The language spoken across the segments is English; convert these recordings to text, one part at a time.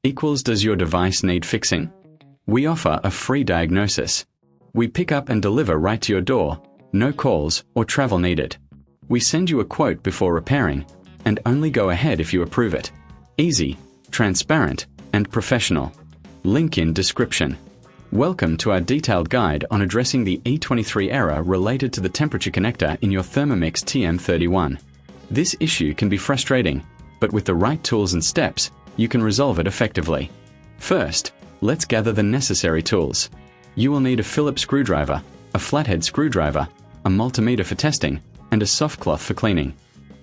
equals does your device need fixing? We offer a free diagnosis. We pick up and deliver right to your door, no calls or travel needed. We send you a quote before repairing, and only go ahead if you approve it. Easy, transparent, and professional. Link in description. Welcome to our detailed guide on addressing the E23 error related to the temperature connector in your Thermomix TM31. This issue can be frustrating, but with the right tools and steps, you can resolve it effectively. First, let's gather the necessary tools. You will need a Phillips screwdriver, a flathead screwdriver, a multimeter for testing, and a soft cloth for cleaning.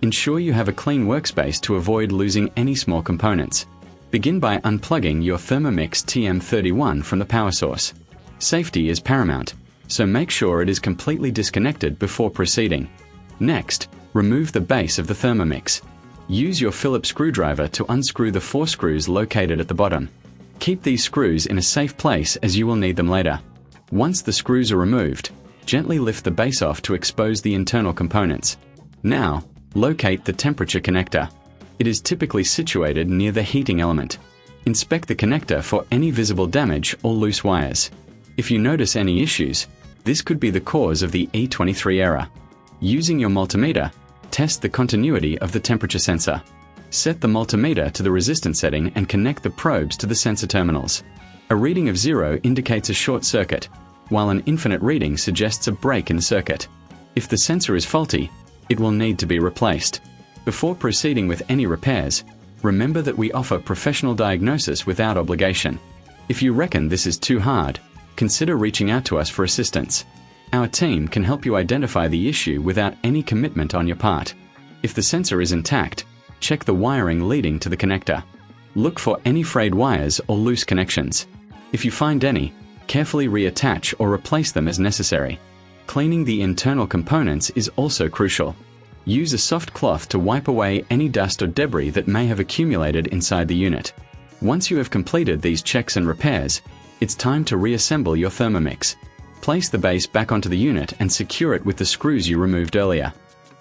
Ensure you have a clean workspace to avoid losing any small components. Begin by unplugging your Thermomix TM31 from the power source. Safety is paramount, so make sure it is completely disconnected before proceeding. Next, remove the base of the Thermomix. Use your Phillips screwdriver to unscrew the 4 screws located at the bottom. Keep these screws in a safe place as you will need them later. Once the screws are removed, gently lift the base off to expose the internal components. Now, locate the temperature connector. It is typically situated near the heating element. Inspect the connector for any visible damage or loose wires. If you notice any issues, this could be the cause of the E23 error. Using your multimeter, test the continuity of the temperature sensor. Set the multimeter to the resistance setting and connect the probes to the sensor terminals. A reading of 0 indicates a short circuit, while an infinite reading suggests a break in the circuit. If the sensor is faulty, it will need to be replaced. Before proceeding with any repairs, remember that we offer professional diagnosis without obligation. If you reckon this is too hard, consider reaching out to us for assistance. Our team can help you identify the issue without any commitment on your part. If the sensor is intact, check the wiring leading to the connector. Look for any frayed wires or loose connections. If you find any, carefully reattach or replace them as necessary. Cleaning the internal components is also crucial. Use a soft cloth to wipe away any dust or debris that may have accumulated inside the unit. Once you have completed these checks and repairs, it's time to reassemble your Thermomix. Place the base back onto the unit and secure it with the screws you removed earlier.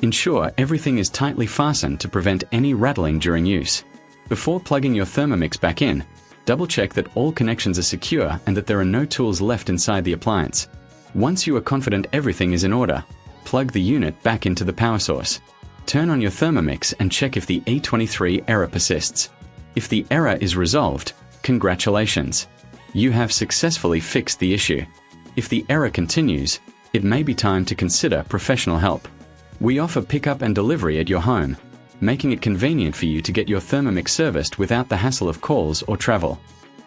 Ensure everything is tightly fastened to prevent any rattling during use. Before plugging your Thermomix back in, double-check that all connections are secure and that there are no tools left inside the appliance. Once you are confident everything is in order, plug the unit back into the power source. Turn on your Thermomix and check if the E23 error persists. If the error is resolved, congratulations! You have successfully fixed the issue. If the error continues, it may be time to consider professional help. We offer pickup and delivery at your home, making it convenient for you to get your Thermomix serviced without the hassle of calls or travel.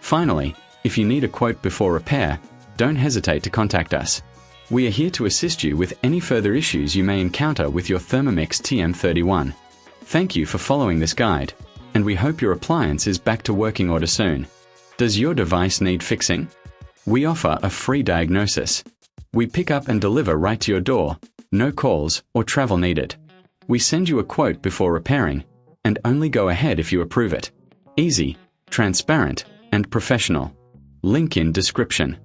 Finally, if you need a quote before repair, don't hesitate to contact us. We are here to assist you with any further issues you may encounter with your Thermomix TM31. Thank you for following this guide, and we hope your appliance is back to working order soon. Does your device need fixing? We offer a free diagnosis. We pick up and deliver right to your door, no calls or travel needed. We send you a quote before repairing, and only go ahead if you approve it. Easy, transparent, and professional. Link in description.